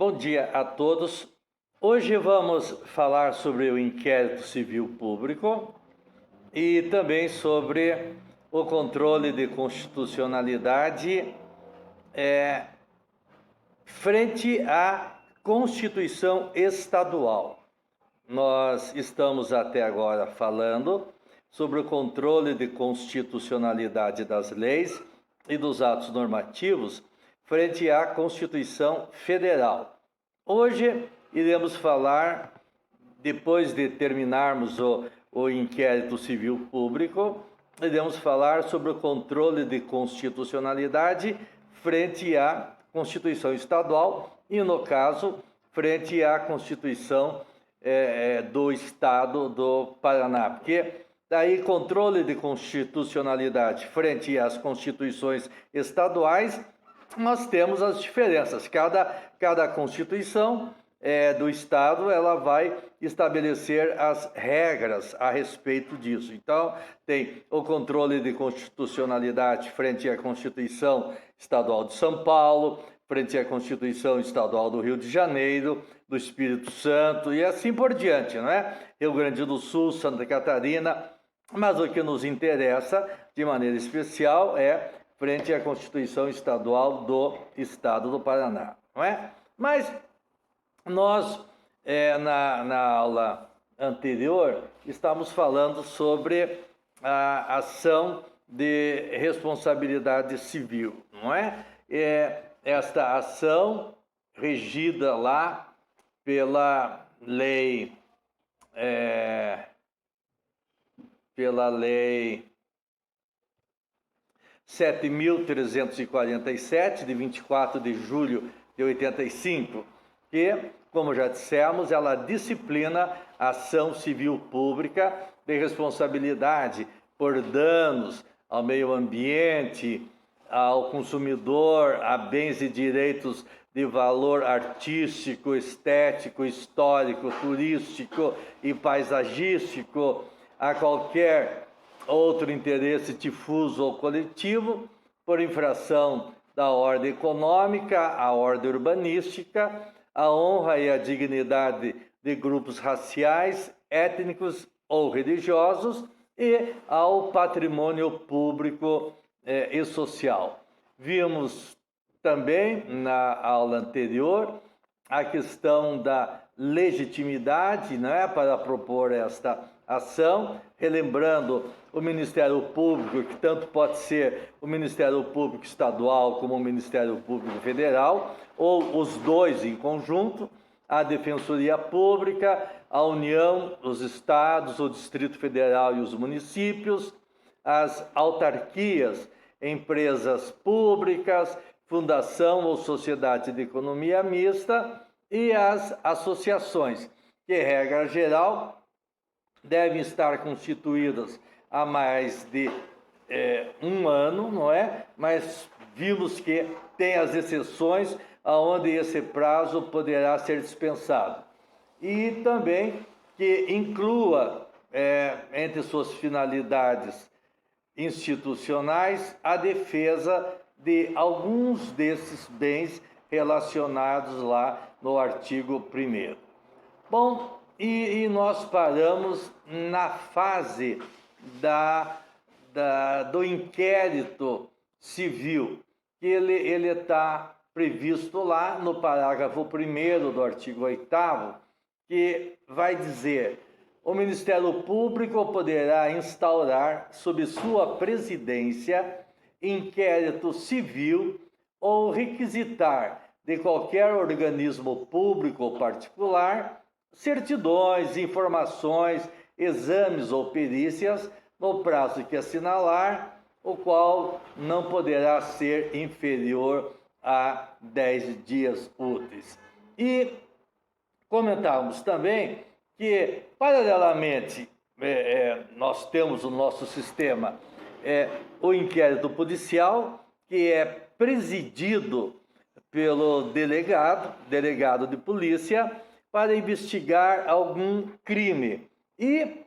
Bom dia a todos. Hoje vamos falar sobre o inquérito civil público e também sobre o controle de constitucionalidade frente à Constituição Estadual. Nós estamos até agora falando sobre o controle de constitucionalidade das leis e dos atos normativos frente à Constituição Federal. Hoje iremos falar, depois de terminarmos o inquérito civil público, iremos falar sobre o controle de constitucionalidade frente à Constituição Estadual e, no caso, frente à Constituição do Estado do Paraná. Porque daí controle de constitucionalidade frente às constituições estaduais, nós temos as diferenças. Cada constituição do Estado, ela vai estabelecer as regras a respeito disso. Então, tem o controle de constitucionalidade frente à Constituição Estadual de São Paulo, frente à Constituição Estadual do Rio de Janeiro, do Espírito Santo e assim por diante, não é? Rio Grande do Sul, Santa Catarina, mas o que nos interessa de maneira especial é frente à Constituição Estadual do Estado do Paraná, não é? Mas nós, na aula anterior, estamos falando sobre a ação de responsabilidade civil, não é? Esta ação regida lá pela lei 7.347, de 24 de julho de 85, que, como já dissemos, ela disciplina a ação civil pública de responsabilidade por danos ao meio ambiente, ao consumidor, a bens e direitos de valor artístico, estético, histórico, turístico e paisagístico, a qualquer outro interesse difuso ou coletivo, por infração da ordem econômica, a ordem urbanística, a honra e a dignidade de grupos raciais, étnicos ou religiosos e ao patrimônio público e social. Vimos também na aula anterior a questão da legitimidade, né, para propor esta ação, relembrando o Ministério Público, que tanto pode ser o Ministério Público Estadual como o Ministério Público Federal, ou os dois em conjunto, a Defensoria Pública, a União, os Estados, o Distrito Federal e os municípios, as autarquias, empresas públicas, fundação ou sociedade de economia mista e as associações, que, regra geral, devem estar constituídas há mais de um ano, não é? Mas vimos que tem as exceções onde esse prazo poderá ser dispensado. E também que inclua, entre suas finalidades institucionais, a defesa de alguns desses bens relacionados lá no artigo 1º. Bom, e nós paramos na fase do inquérito civil, que ele está previsto lá no parágrafo 1º do artigo 8º, que vai dizer: o Ministério Público poderá instaurar, sob sua presidência, inquérito civil ou requisitar de qualquer organismo público ou particular certidões, informações, exames ou perícias no prazo que assinalar, o qual não poderá ser inferior a 10 dias úteis. E comentávamos também que, paralelamente, nós temos o nosso sistema, o inquérito policial, que é presidido pelo delegado de polícia, para investigar algum crime. E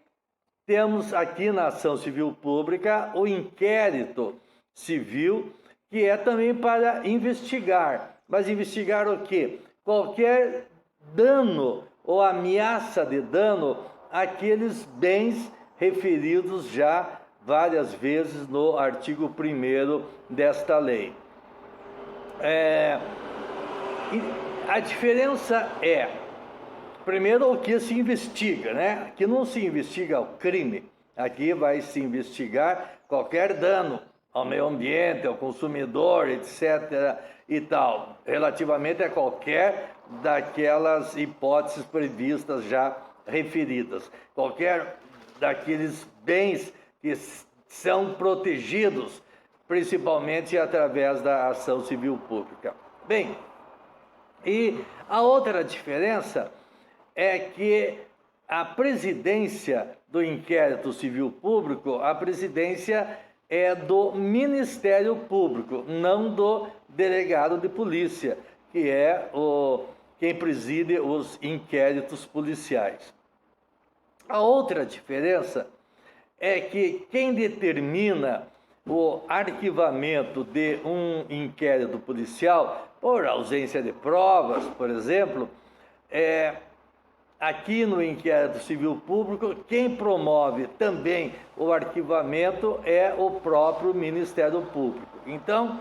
temos aqui na ação civil pública o inquérito civil, que é também para investigar. Mas investigar o quê? qualquer dano ou ameaça de dano àqueles bens referidos já várias vezes no artigo 1º desta lei. A diferença é, primeiro, o que se investiga, né? Aqui não se investiga o crime, aqui vai se investigar qualquer dano ao meio ambiente, ao consumidor, etc. e tal, relativamente a qualquer daquelas hipóteses previstas já referidas, qualquer daqueles bens que são protegidos, principalmente através da ação civil pública. Bem, e a outra diferença é que a presidência do inquérito civil público, a presidência é do Ministério Público, não do delegado de polícia, que é quem preside os inquéritos policiais. A outra diferença é que quem determina o arquivamento de um inquérito policial, por ausência de provas, por exemplo, aqui no inquérito civil público, quem promove também o arquivamento é o próprio Ministério Público. Então,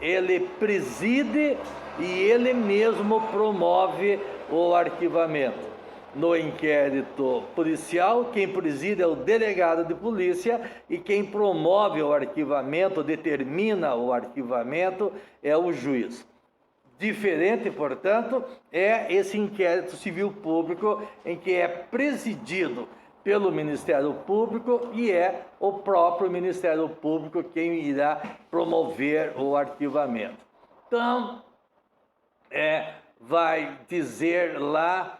ele preside e ele mesmo promove o arquivamento. No inquérito policial, quem preside é o delegado de polícia e quem promove o arquivamento, determina o arquivamento, é o juiz. Diferente, portanto, é esse inquérito civil público em que é presidido pelo Ministério Público e é o próprio Ministério Público quem irá promover o arquivamento. Então, vai dizer lá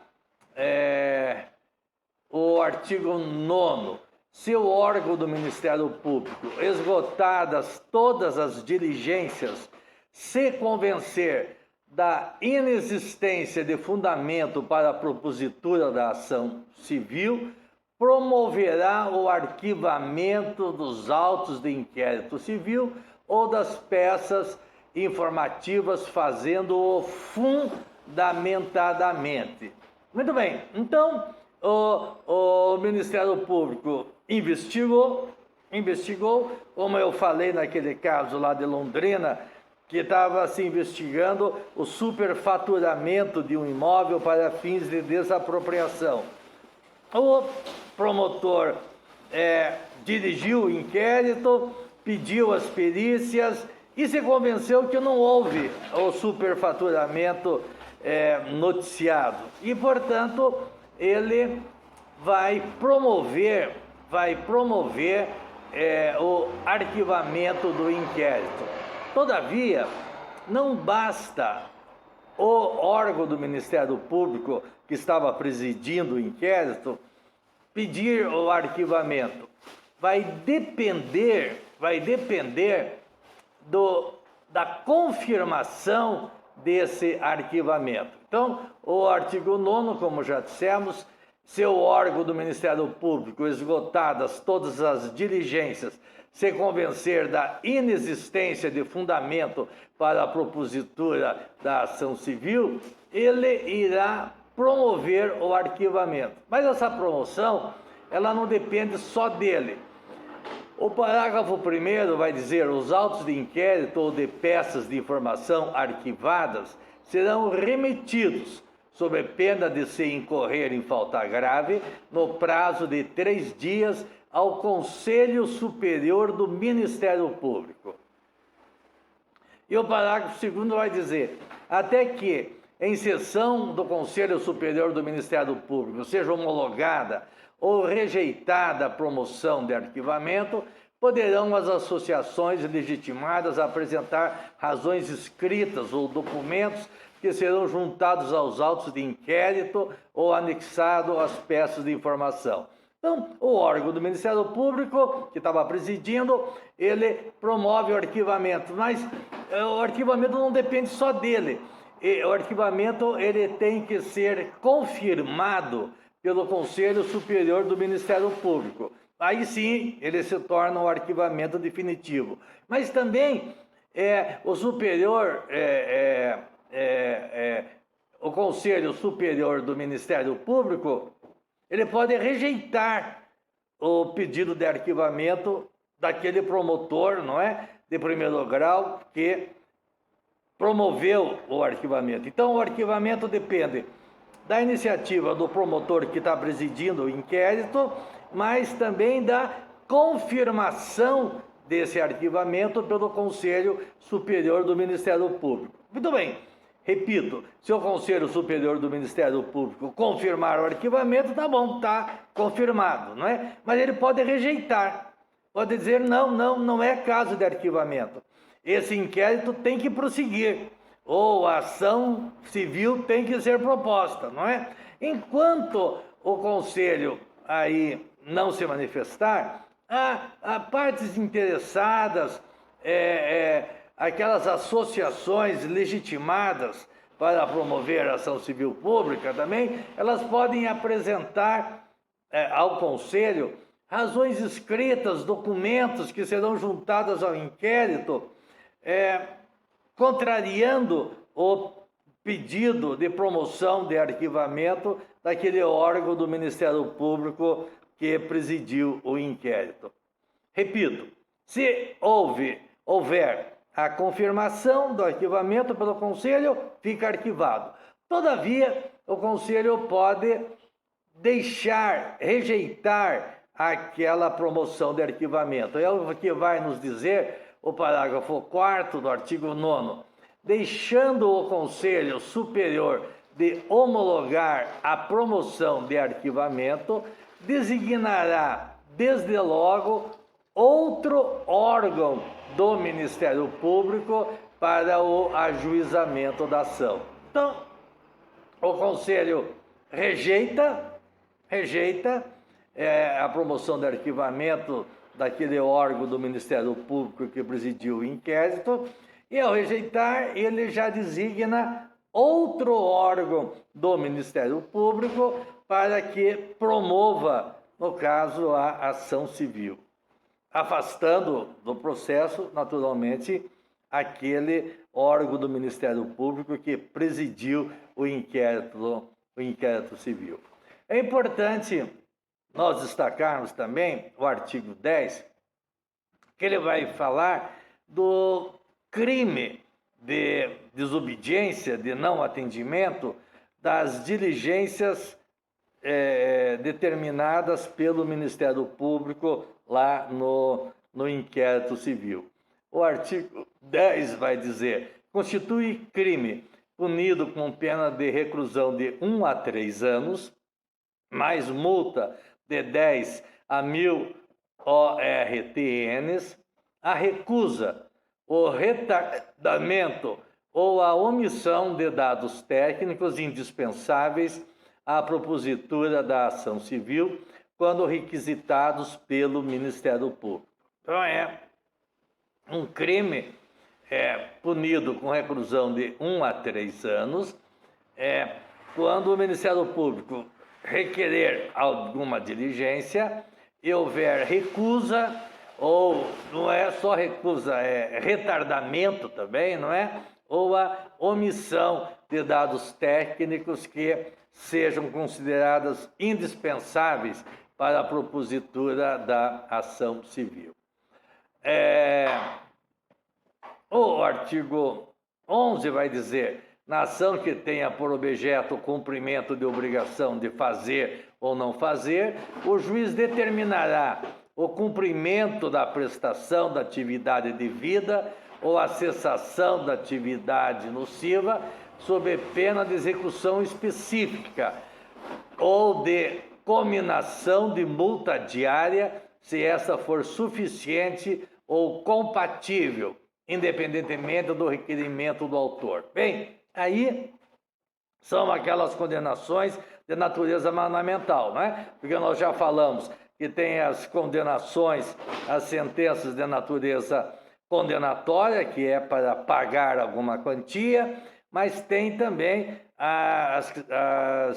o artigo 9º, se o órgão do Ministério Público, esgotadas todas as diligências, se convencer da inexistência de fundamento para a propositura da ação civil, promoverá o arquivamento dos autos de inquérito civil ou das peças informativas, fazendo-o fundamentadamente. Muito bem, então o Ministério Público investigou, como eu falei naquele caso lá de Londrina, que estava se investigando o superfaturamento de um imóvel para fins de desapropriação. O promotor dirigiu o inquérito, pediu as perícias e se convenceu que não houve o superfaturamento noticiado. E, portanto, ele vai promover o arquivamento do inquérito. Todavia, não basta o órgão do Ministério Público que estava presidindo o inquérito pedir o arquivamento. Vai depender da confirmação desse arquivamento. Então, o artigo 9º, como já dissemos, se o órgão do Ministério Público, esgotadas todas as diligências, se convencer da inexistência de fundamento para a propositura da ação civil, ele irá promover o arquivamento. Mas essa promoção, ela não depende só dele. O parágrafo 1º vai dizer: os autos de inquérito ou de peças de informação arquivadas serão remetidos, sob pena de se incorrer em falta grave, no prazo de 3 dias, ao Conselho Superior do Ministério Público. E o parágrafo 2º vai dizer: até que, em sessão do Conselho Superior do Ministério Público, seja homologada ou rejeitada a promoção de arquivamento, poderão as associações legitimadas apresentar razões escritas ou documentos que serão juntados aos autos de inquérito ou anexados às peças de informação. Então, o órgão do Ministério Público, que estava presidindo, ele promove o arquivamento, mas o arquivamento não depende só dele. O arquivamento ele tem que ser confirmado pelo Conselho Superior do Ministério Público. Aí sim, ele se torna um arquivamento definitivo. Mas também o superior, o Conselho Superior do Ministério Público, ele pode rejeitar o pedido de arquivamento daquele promotor, não é, de primeiro grau, que promoveu o arquivamento. Então, o arquivamento depende da iniciativa do promotor que está presidindo o inquérito, mas também da confirmação desse arquivamento pelo Conselho Superior do Ministério Público. Muito bem, repito, se o Conselho Superior do Ministério Público confirmar o arquivamento, tá bom, tá confirmado, não é? Mas ele pode rejeitar, pode dizer não é caso de arquivamento. Esse inquérito tem que prosseguir, ou a ação civil tem que ser proposta, não é? Enquanto o Conselho aí não se manifestar, há partes interessadas, aquelas associações legitimadas para promover a ação civil pública também, elas podem apresentar ao Conselho razões escritas, documentos que serão juntados ao inquérito, contrariando o pedido de promoção de arquivamento daquele órgão do Ministério Público que presidiu o inquérito. Repito, se houver a confirmação do arquivamento pelo Conselho, fica arquivado. Todavia, o Conselho pode rejeitar aquela promoção de arquivamento. É o que vai nos dizer o parágrafo 4º do artigo 9º. Deixando o Conselho Superior de homologar a promoção de arquivamento, designará, desde logo, outro órgão do Ministério Público para o ajuizamento da ação. Então, o Conselho rejeita a promoção de arquivamento daquele órgão do Ministério Público que presidiu o inquérito, e ao rejeitar, ele já designa outro órgão do Ministério Público para que promova, no caso, a ação civil, afastando do processo, naturalmente, aquele órgão do Ministério Público que presidiu o inquérito civil. É importante nós destacarmos também o artigo 10, que ele vai falar do crime de desobediência, de não atendimento das diligências determinadas pelo Ministério Público lá no inquérito civil. O artigo 10 vai dizer: constitui crime punido com pena de reclusão de 1 a 3 anos, mais multa de 10 a 1.000 ORTNs, a recusa, o retardamento ou a omissão de dados técnicos indispensáveis à propositura da ação civil, quando requisitados pelo Ministério Público. Então, é um crime punido com reclusão de 1 a 3 anos, quando o Ministério Público requerer alguma diligência e houver recusa, ou não é só recusa, é retardamento também, não é? Ou a omissão de dados técnicos que sejam consideradas indispensáveis para a propositura da ação civil. O artigo 11 vai dizer: na ação que tenha por objeto o cumprimento de obrigação de fazer ou não fazer, o juiz determinará o cumprimento da prestação da atividade devida ou a cessação da atividade nociva, sob pena de execução específica ou de cominação de multa diária, se essa for suficiente ou compatível, independentemente do requerimento do autor. Bem, aí são aquelas condenações de natureza mandamental, não é? Porque nós já falamos que tem as condenações, as sentenças de natureza condenatória, que é para pagar alguma quantia, mas tem também as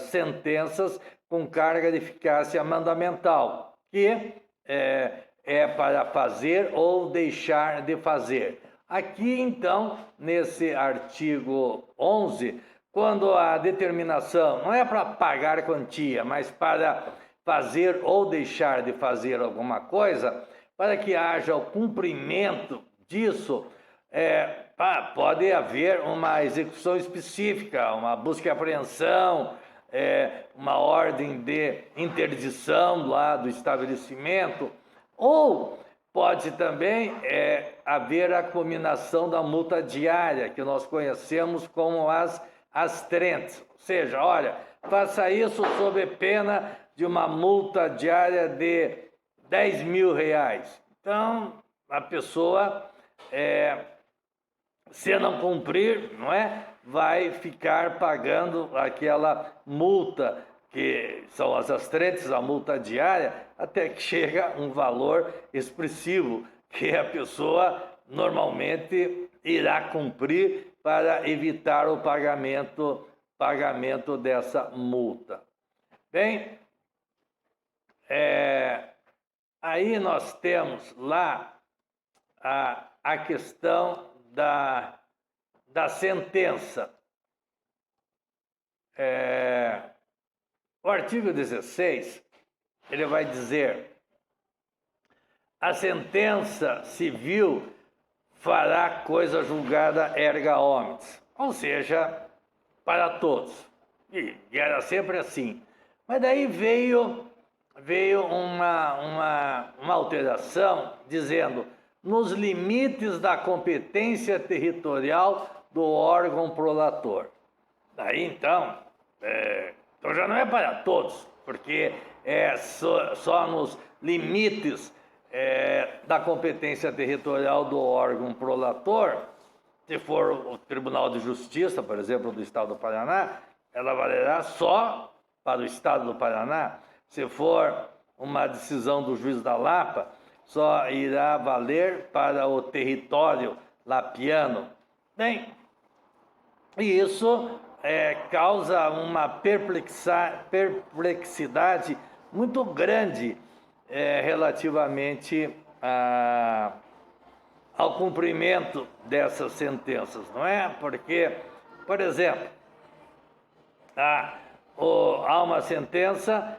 sentenças com carga de eficácia mandamental, que é para fazer ou deixar de fazer. Aqui, então, nesse artigo 11, quando a determinação não é para pagar quantia, mas para fazer ou deixar de fazer alguma coisa, para que haja o cumprimento disso, pode haver uma execução específica, uma busca e apreensão, uma ordem de interdição lá do estabelecimento, ou pode também haver a combinação da multa diária, que nós conhecemos como as trentes. Ou seja, olha, faça isso sob pena de uma multa diária de R$10.000. Então, a pessoa, se não cumprir, não é, vai ficar pagando aquela multa, que são as trentes, a multa diária, até que chega um valor expressivo, que a pessoa normalmente irá cumprir para evitar o pagamento dessa multa. Bem, aí nós temos lá a questão da sentença. O artigo 16, ele vai dizer: a sentença civil fará coisa julgada erga omnes, ou seja, para todos. E era sempre assim. Mas daí veio uma alteração dizendo: nos limites da competência territorial do órgão prolator. Daí então já não é para todos, porque é só nos limites da competência territorial do órgão prolator. Se for o Tribunal de Justiça, por exemplo, do Estado do Paraná, ela valerá só para o Estado do Paraná. Se for uma decisão do juiz da Lapa, só irá valer para o território lapiano. Bem, e isso causa uma perplexidade muito grande relativamente ao cumprimento dessas sentenças, não é? Porque, por exemplo, há uma sentença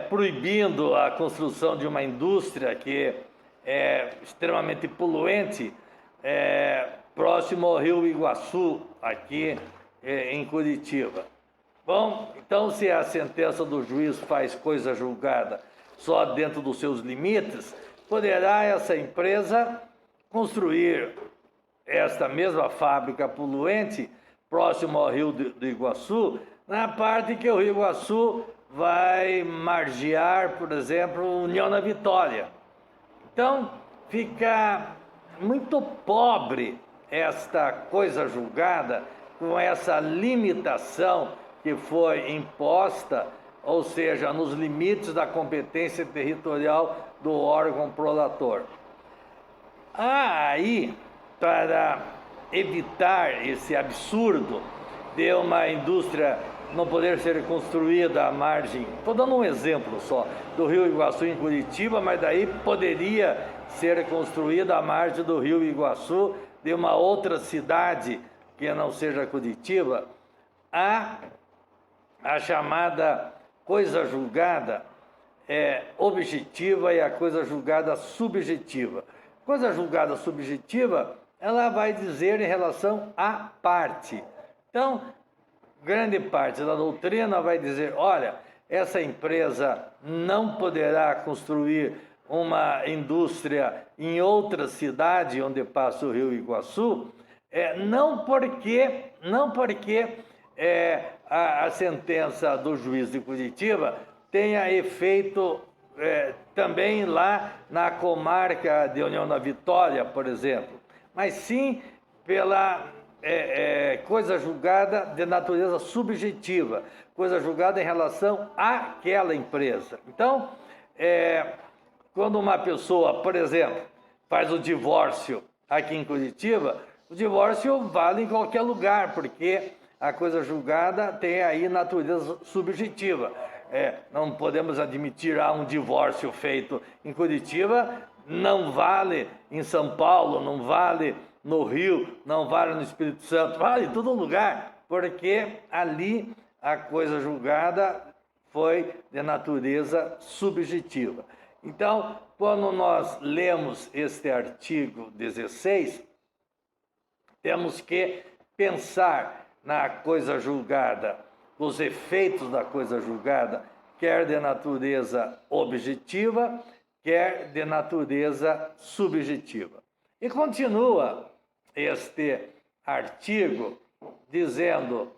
proibindo a construção de uma indústria que é extremamente poluente próximo ao Rio Iguaçu, aqui em Curitiba. Bom, então se a sentença do juiz faz coisa julgada só dentro dos seus limites, poderá essa empresa construir esta mesma fábrica poluente próximo ao Rio do Iguaçu, na parte que o Rio Iguaçu vai margear, por exemplo, União da Vitória. Então, fica muito pobre esta coisa julgada com essa limitação que foi imposta, ou seja, nos limites da competência territorial do órgão prolator. Aí, para evitar esse absurdo de uma indústria não poder ser construída à margem, estou dando um exemplo só, do Rio Iguaçu em Curitiba, mas daí poderia ser construída à margem do Rio Iguaçu de uma outra cidade que não seja Curitiba, a chamada coisa julgada objetiva e a coisa julgada subjetiva. Coisa julgada subjetiva, ela vai dizer em relação à parte. Então, grande parte da doutrina vai dizer, olha, essa empresa não poderá construir uma indústria em outra cidade onde passa o Rio Iguaçu, não porque a sentença do juiz de Curitiba tenha efeito também lá na comarca de União da Vitória, por exemplo, mas sim pela coisa julgada de natureza subjetiva, coisa julgada em relação àquela empresa. Então, quando uma pessoa, por exemplo, faz o divórcio aqui em Curitiba, o divórcio vale em qualquer lugar, porque a coisa julgada tem aí natureza subjetiva. Não podemos admitir um divórcio feito em Curitiba, não vale em São Paulo, não vale no Rio, não vale no Espírito Santo, vale em todo lugar. porque ali a coisa julgada foi de natureza subjetiva. Então, quando nós lemos este artigo 16, temos que pensar na coisa julgada, nos efeitos da coisa julgada, quer de natureza objetiva, quer de natureza subjetiva. E continua este artigo dizendo: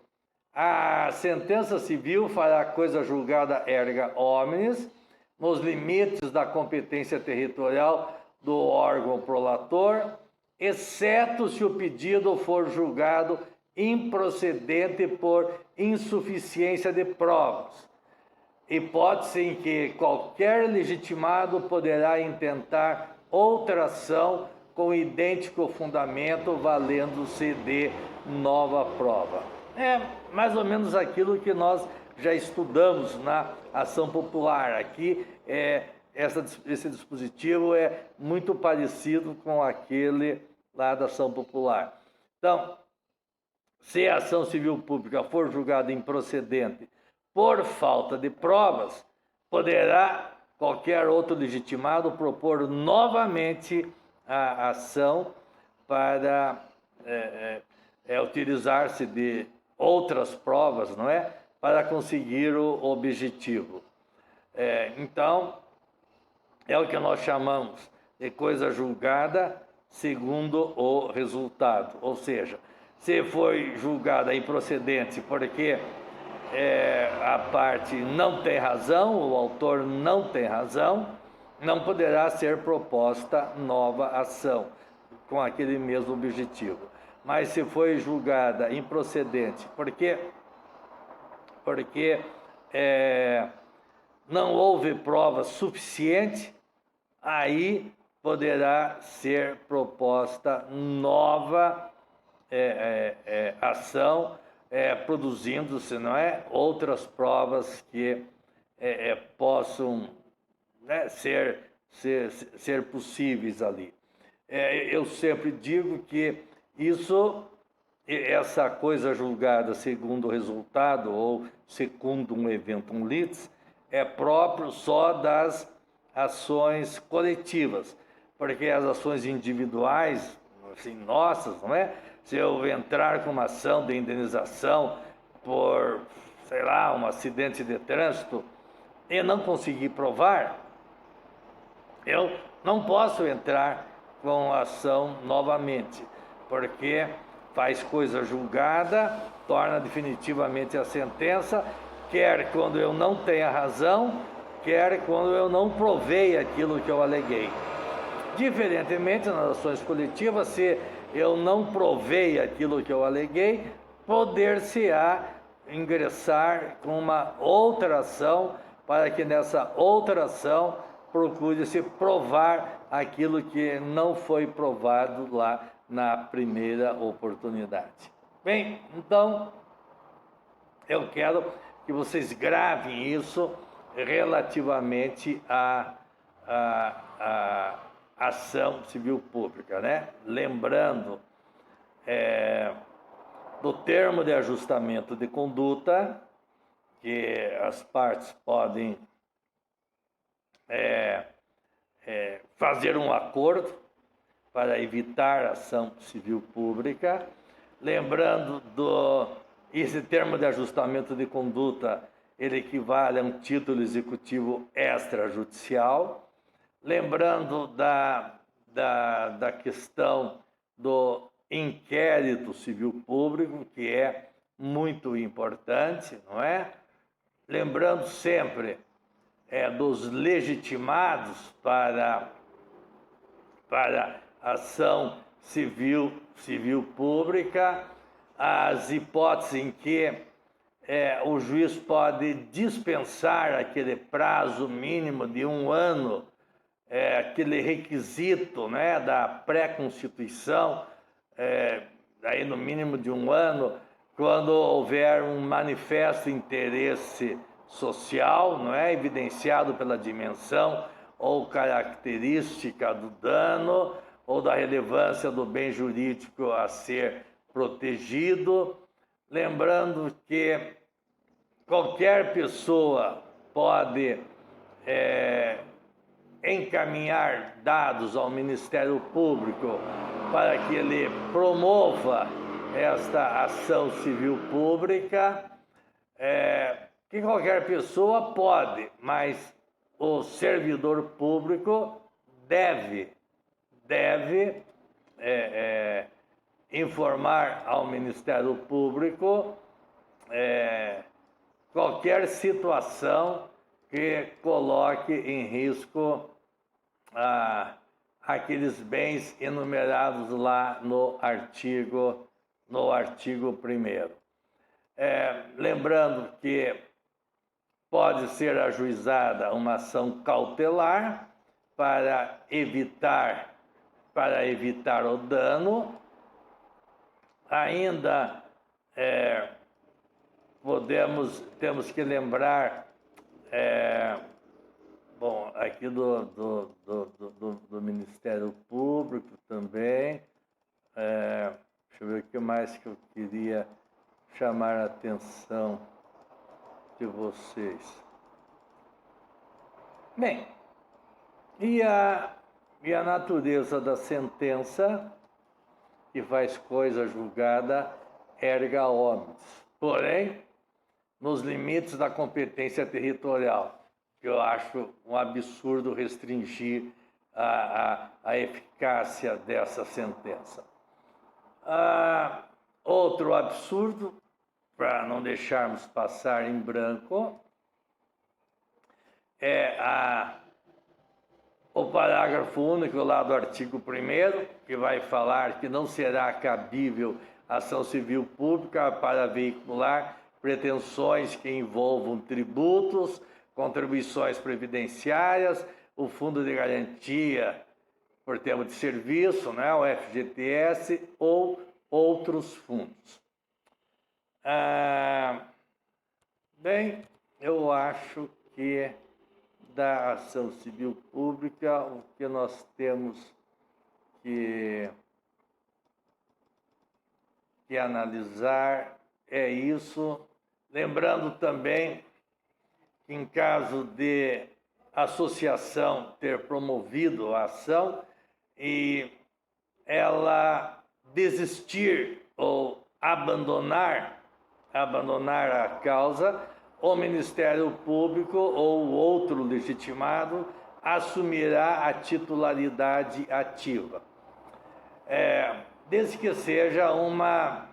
a sentença civil fará coisa julgada erga omnes, nos limites da competência territorial do órgão prolator, exceto se o pedido for julgado improcedente por insuficiência de provas, hipótese em que qualquer legitimado poderá intentar outra ação com idêntico fundamento, valendo-se de nova prova. É mais ou menos aquilo que nós já estudamos na ação popular. Aqui, esse dispositivo é muito parecido com aquele lá da ação popular. Então, se a ação civil pública for julgada improcedente por falta de provas, poderá qualquer outro legitimado propor novamente a ação para utilizar-se de outras provas, não é? Para conseguir o objetivo. Então, é o que nós chamamos de coisa julgada segundo o resultado. Ou seja, se foi julgada improcedente porque a parte não tem razão, o autor não tem razão, não poderá ser proposta nova ação com aquele mesmo objetivo. Mas se foi julgada improcedente porque não houve prova suficiente, aí poderá ser proposta nova ação, produzindo-se, não é, outras provas que possam, né, ser possíveis ali. Eu sempre digo que essa coisa julgada segundo o resultado ou segundo um eventum litis é próprio só das ações coletivas, porque as ações individuais, assim, nossas, não é? Se eu entrar com uma ação de indenização por, sei lá, um acidente de trânsito e não conseguir provar, eu não posso entrar com a ação novamente, porque faz coisa julgada, torna definitivamente a sentença, quer quando eu não tenha razão, quer quando eu não provei aquilo que eu aleguei. Diferentemente, nas ações coletivas, se eu não provei aquilo que eu aleguei, poder-se-á ingressar com uma outra ação, para que nessa outra ação procure-se provar aquilo que não foi provado lá na primeira oportunidade. Bem, então, eu quero que vocês gravem isso relativamente à ação civil pública, né? Lembrando do termo de ajustamento de conduta, que as partes podem fazer um acordo para evitar a ação civil pública. Lembrando esse termo de ajustamento de conduta, ele equivale a um título executivo extrajudicial. Lembrando da questão do inquérito civil público, que é muito importante, não é? Lembrando sempre dos legitimados para ação civil pública, as hipóteses em que o juiz pode dispensar aquele prazo mínimo de 1 ano, aquele requisito, né, da pré-constituição, aí no mínimo de 1 ano, quando houver um manifesto interesse social, não é, evidenciado pela dimensão ou característica do dano ou da relevância do bem jurídico a ser protegido, lembrando que qualquer pessoa pode encaminhar dados ao Ministério Público para que ele promova esta ação civil pública, que qualquer pessoa pode, mas o servidor público deve informar ao Ministério Público qualquer situação que coloque em risco aqueles bens enumerados lá no artigo 1º. Lembrando que pode ser ajuizada uma ação cautelar para evitar o dano. Ainda temos que lembrar, aqui do Ministério Público também. Deixa eu ver o que mais que eu queria chamar a atenção de vocês. Bem, e a natureza da sentença que faz coisa julgada erga omnes, porém, nos limites da competência territorial. Eu acho um absurdo restringir a eficácia dessa sentença. Outro absurdo, para não deixarmos passar em branco, é o parágrafo único lá do artigo 1º, que vai falar que não será cabível ação civil pública para veicular pretensões que envolvam tributos, contribuições previdenciárias, o Fundo de Garantia por Tempo de Serviço, né, o FGTS, ou outros fundos. Bem, eu acho que da ação civil pública, o que nós temos que analisar é isso. Lembrando também que, em caso de associação ter promovido a ação e ela desistir ou abandonar a causa, o Ministério Público ou outro legitimado assumirá a titularidade ativa, desde que seja uma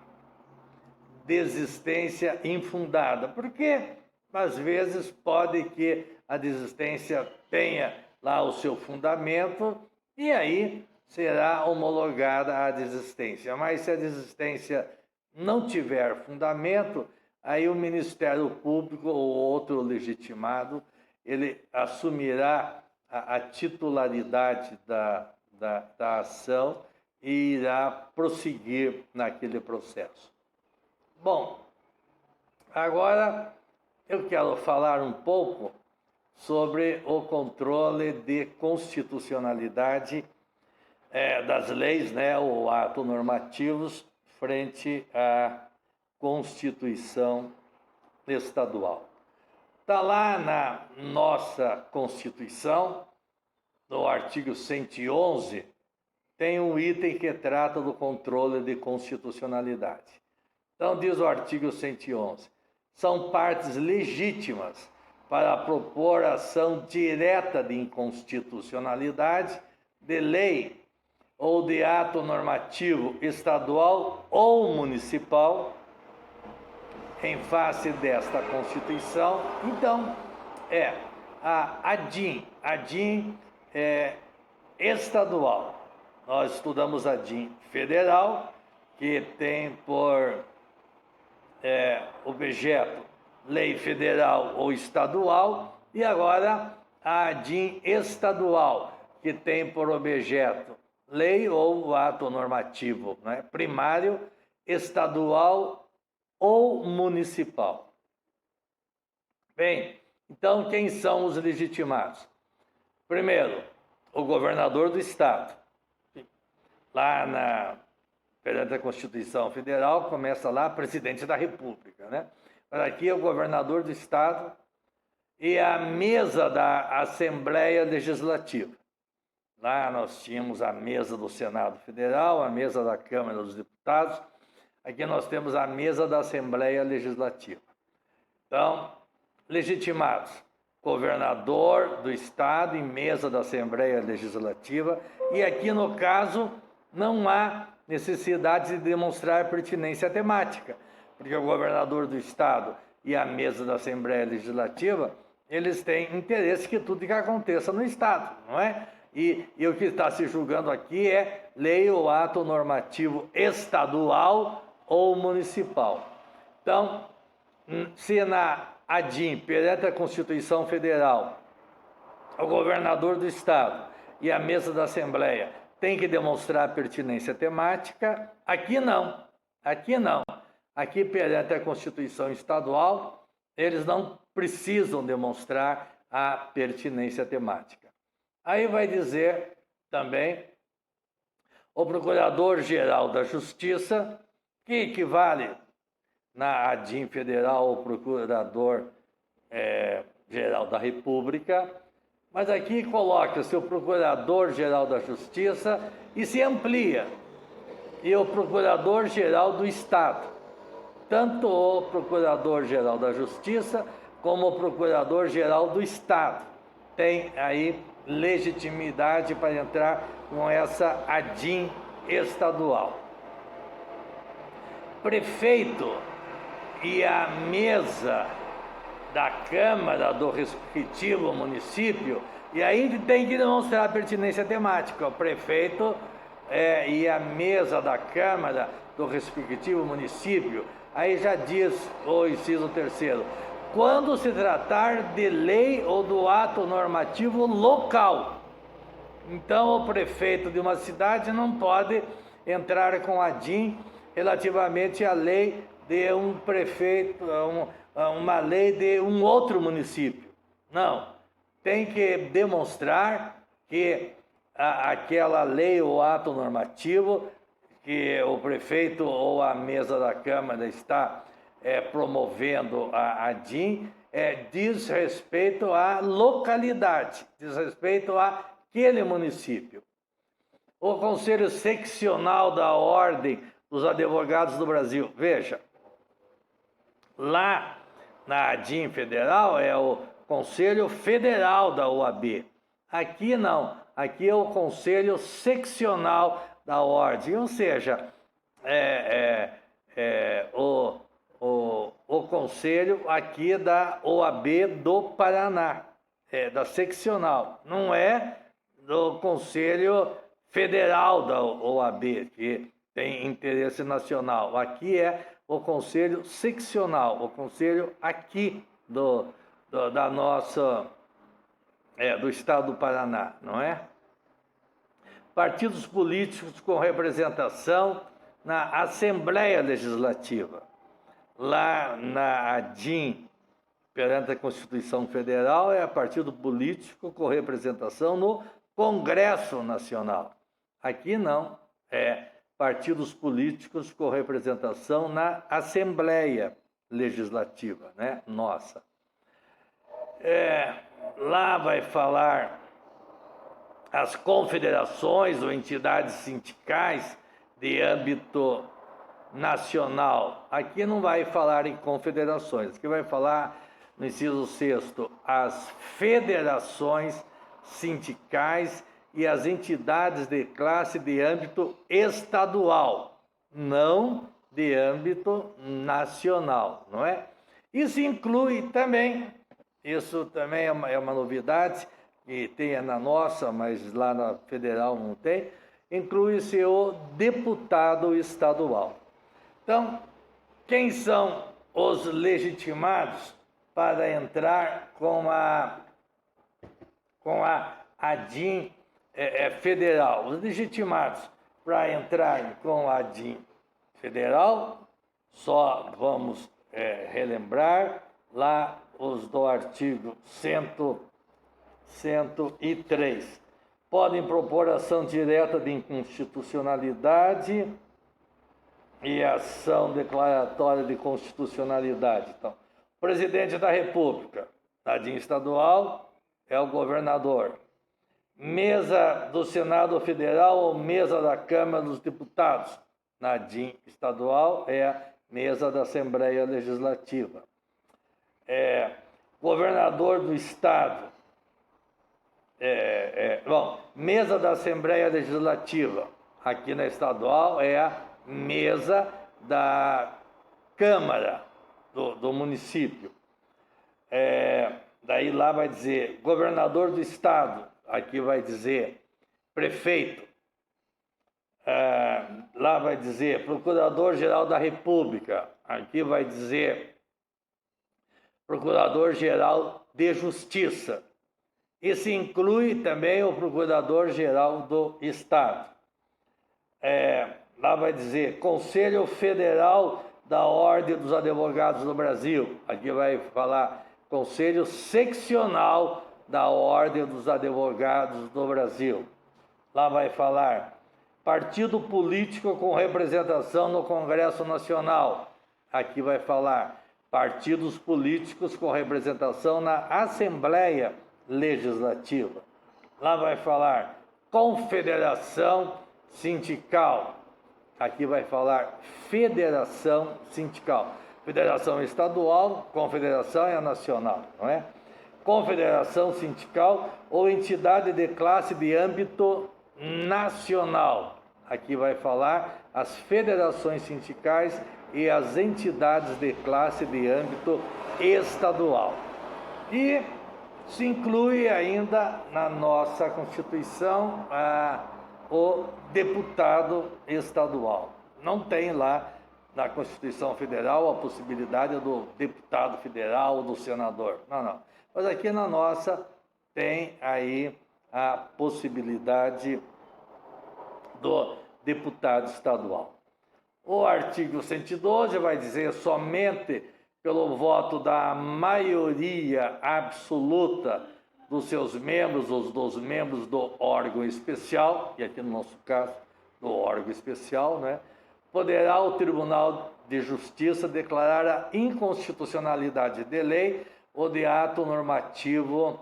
desistência infundada, porque às vezes pode que a desistência tenha lá o seu fundamento e aí será homologada a desistência. Mas se a desistência não tiver fundamento, aí o Ministério Público ou outro legitimado, ele assumirá a titularidade da ação e irá prosseguir naquele processo. Bom, agora eu quero falar um pouco sobre o controle de constitucionalidade das leis, né, ou atos normativos, frente à Constituição Estadual. Está lá na nossa Constituição, no artigo 111, tem um item que trata do controle de constitucionalidade. Então, diz o artigo 111, são partes legítimas para propor ação direta de inconstitucionalidade de lei ou de ato normativo estadual ou municipal em face desta Constituição. Então, a DIN é estadual. Nós estudamos a DIN federal, que tem por objeto lei federal ou estadual, e agora a DIN estadual, que tem por objeto lei ou ato normativo, né, primário, estadual ou municipal. Bem, então quem são os legitimados? Primeiro, o governador do estado. Lá perante a Constituição Federal, começa lá, presidente da República, né? Aqui é o governador do Estado e a mesa da Assembleia Legislativa. Lá nós tínhamos a mesa do Senado Federal, a mesa da Câmara dos Deputados. Aqui nós temos a mesa da Assembleia Legislativa. Então, legitimados, governador do Estado e mesa da Assembleia Legislativa. E aqui, no caso, não há necessidade de demonstrar pertinência temática, porque o governador do Estado e a mesa da Assembleia Legislativa, eles têm interesse que tudo que aconteça no Estado, não é? E o que está se julgando aqui é lei ou ato normativo estadual ou municipal. Então, se na ADIM, perante a Constituição Federal, o governador do Estado e a mesa da Assembleia tem que demonstrar pertinência temática, aqui não. Aqui não. Aqui, perante a Constituição Estadual, eles não precisam demonstrar a pertinência temática. Aí vai dizer também o Procurador-Geral da Justiça, que equivale na ADIM Federal ao Procurador-Geral da República, mas aqui coloca-se o Procurador-Geral da Justiça e se amplia, e o Procurador-Geral do Estado. Tanto o Procurador-Geral da Justiça como o Procurador-Geral do Estado tem aí legitimidade para entrar com essa ADIM estadual. Prefeito e a mesa da Câmara do respectivo município, e aí tem que demonstrar a pertinência temática, o prefeito e a mesa da Câmara do respectivo município, aí já diz o inciso 3º, quando se tratar de lei ou do ato normativo local. Então, o prefeito de uma cidade não pode entrar com a ADIM relativamente à lei de um prefeito, uma lei de um outro município. Não, tem que demonstrar que aquela lei ou ato normativo que o prefeito ou a mesa da Câmara está promovendo a ADIM diz respeito à localidade, diz respeito àquele município. O Conselho Seccional da Ordem dos Advogados do Brasil, veja, lá na ADIM Federal é o Conselho Federal da OAB. Aqui não, aqui é o Conselho Seccional da Ordem, ou seja, o Conselho aqui da OAB do Paraná, da seccional, não é do Conselho Federal da OAB, que tem interesse nacional. Aqui é o Conselho Seccional, o Conselho aqui do Estado do Paraná, não é? Partidos políticos com representação na Assembleia Legislativa. Lá na ADIM, perante a Constituição Federal, é partido político com representação no Congresso Nacional. Aqui não, é partidos políticos com representação na Assembleia Legislativa, né? Nossa. Lá vai falar as confederações ou entidades sindicais de âmbito nacional. Aqui não vai falar em confederações, aqui vai falar, no inciso 6º, as federações sindicais e as entidades de classe de âmbito estadual, não de âmbito nacional, não é? Isso inclui também, isso também é uma novidade, que tem na nossa, mas lá na federal não tem, inclui-se o deputado estadual. Então, quem são os legitimados para entrar com a ADIM federal? Os legitimados para entrar com a ADIM federal, só vamos relembrar lá os do artigo 103. Podem propor ação direta de inconstitucionalidade e ação declaratória de constitucionalidade. Então, o presidente da República, na DIN estadual, é o governador. Mesa do Senado Federal ou mesa da Câmara dos Deputados, na DIN estadual, é a mesa da Assembleia Legislativa. Governador do Estado, mesa da Assembleia Legislativa, aqui na estadual, é a mesa da Câmara do município. Daí lá vai dizer governador do Estado, aqui vai dizer prefeito. Lá vai dizer Procurador-Geral da República, aqui vai dizer Procurador-Geral de Justiça. Isso inclui também o Procurador-Geral do Estado. Lá vai dizer Conselho Federal da Ordem dos Advogados do Brasil. Aqui vai falar Conselho Seccional da Ordem dos Advogados do Brasil. Lá vai falar Partido Político com representação no Congresso Nacional. Aqui vai falar partidos políticos com representação na Assembleia Legislativa. Lá vai falar Confederação Sindical. Aqui vai falar Federação Sindical. Federação estadual, confederação é a nacional, não é? Confederação sindical ou entidade de classe de âmbito nacional. Aqui vai falar as federações sindicais e as entidades de classe de âmbito estadual. E se inclui ainda na nossa Constituição o deputado estadual. Não tem lá na Constituição Federal a possibilidade do deputado federal ou do senador. Não. Mas aqui na nossa tem aí a possibilidade do deputado estadual. O artigo 112 vai dizer somente pelo voto da maioria absoluta dos seus membros, ou dos membros do órgão especial, e aqui no nosso caso, do órgão especial, né, poderá o Tribunal de Justiça declarar a inconstitucionalidade de lei ou de ato normativo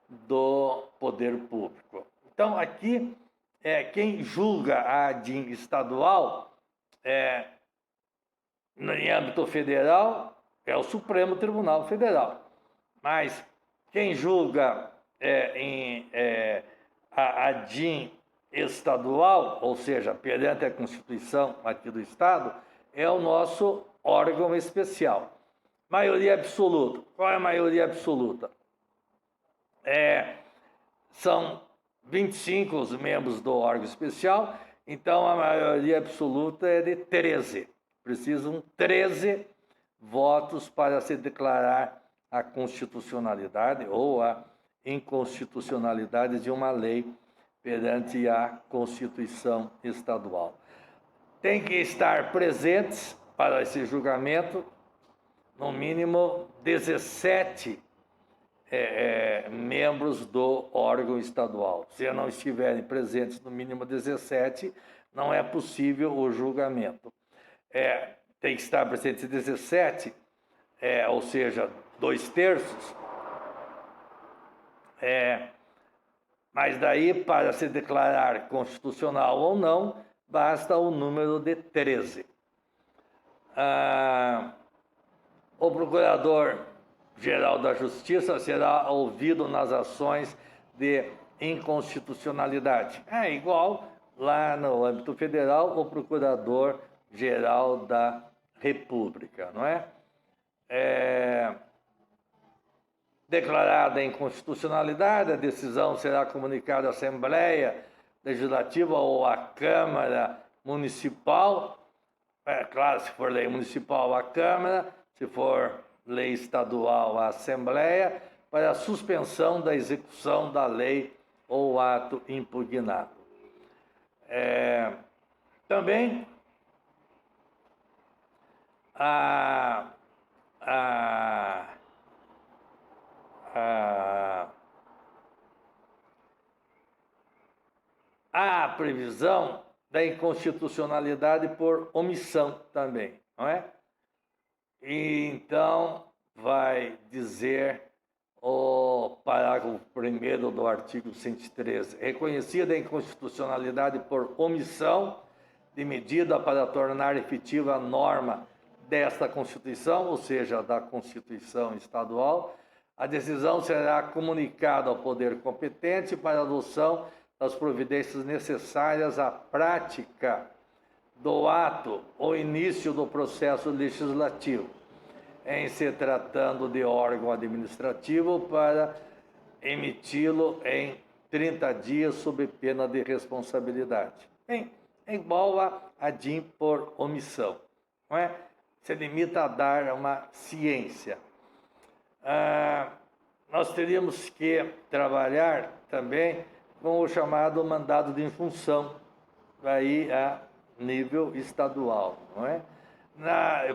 do poder público. Então, aqui, quem julga a DIN estadual, em âmbito federal, é o Supremo Tribunal Federal. Mas quem julga a DIN estadual, ou seja, perante a Constituição aqui do Estado, é o nosso órgão especial. Maioria absoluta. Qual é a maioria absoluta? São 25 os membros do órgão especial, então a maioria absoluta é de 13. Precisam 13 votos para se declarar a constitucionalidade ou a inconstitucionalidade de uma lei perante a Constituição estadual. Tem que estar presentes para esse julgamento, no mínimo 17 membros do órgão estadual. Se não estiverem presentes no mínimo 17, não é possível o julgamento. Tem que estar presente 17, ou seja, 2/3. Mas daí, para se declarar constitucional ou não, basta o número de 13. O Procurador-Geral da Justiça será ouvido nas ações de inconstitucionalidade. É igual lá no âmbito federal, o Procurador-Geral da República, não é? Declarada a inconstitucionalidade, a decisão será comunicada à Assembleia Legislativa ou à Câmara Municipal. Claro, se for lei municipal, à Câmara, se for lei estadual, à Assembleia, para a suspensão da execução da lei ou ato impugnado. Também a previsão da inconstitucionalidade por omissão também, não é? E então vai dizer o parágrafo 1º do artigo 113, reconhecida a inconstitucionalidade por omissão de medida para tornar efetiva a norma desta Constituição, ou seja, da Constituição Estadual, a decisão será comunicada ao poder competente para a adoção das providências necessárias à prática do ato ou início do processo legislativo, em se tratando de órgão administrativo, para emiti-lo em 30 dias sob pena de responsabilidade. Bem, é igual a DIN por omissão, não é? Se limita a dar uma ciência. Nós teríamos que trabalhar também com o chamado mandado de injunção, aí a nível estadual, não é?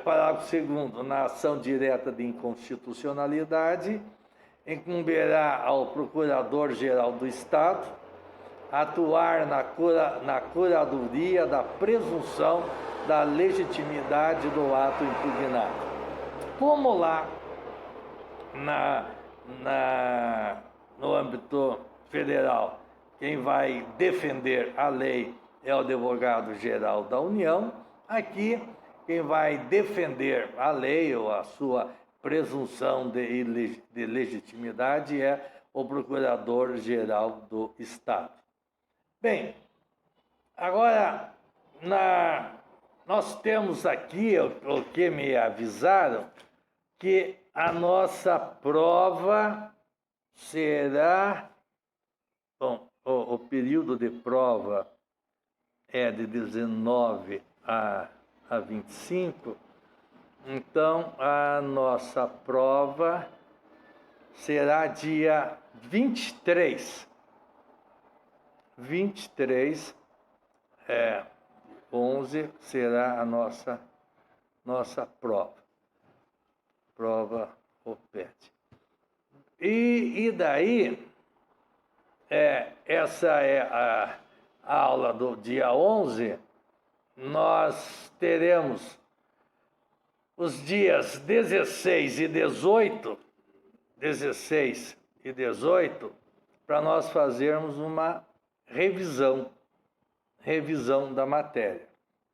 Parágrafo 2º, na ação direta de inconstitucionalidade, incumbirá ao Procurador-Geral do Estado atuar na curadoria da presunção da legitimidade do ato impugnado. Como lá no âmbito federal, quem vai defender a lei é o Advogado-Geral da União, aqui quem vai defender a lei ou a sua presunção de legitimidade é o Procurador-Geral do Estado. Bem, agora nós temos aqui o que me avisaram, que a nossa prova será... Bom, o período de prova é de 19 a 25, então a nossa prova será dia 23. 11 será a nossa prova OPET. E daí, essa é a aula do dia 11, nós teremos os dias 16 e 18, para nós fazermos uma revisão da matéria.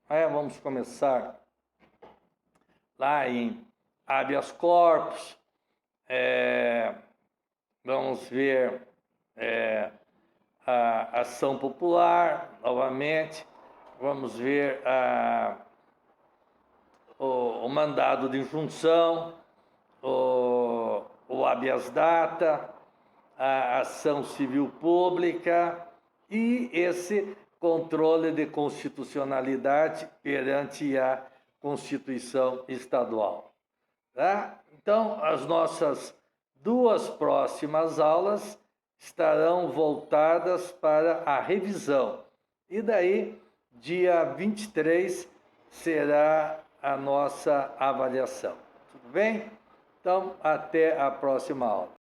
Aí vamos começar lá em habeas corpus, vamos ver a ação popular, novamente, vamos ver o mandado de injunção, o habeas data, a ação civil pública e esse controle de constitucionalidade perante a Constituição Estadual. Tá? Então, as nossas duas próximas aulas estarão voltadas para a revisão. E daí, dia 23, será a nossa avaliação. Tudo bem? Então, até a próxima aula.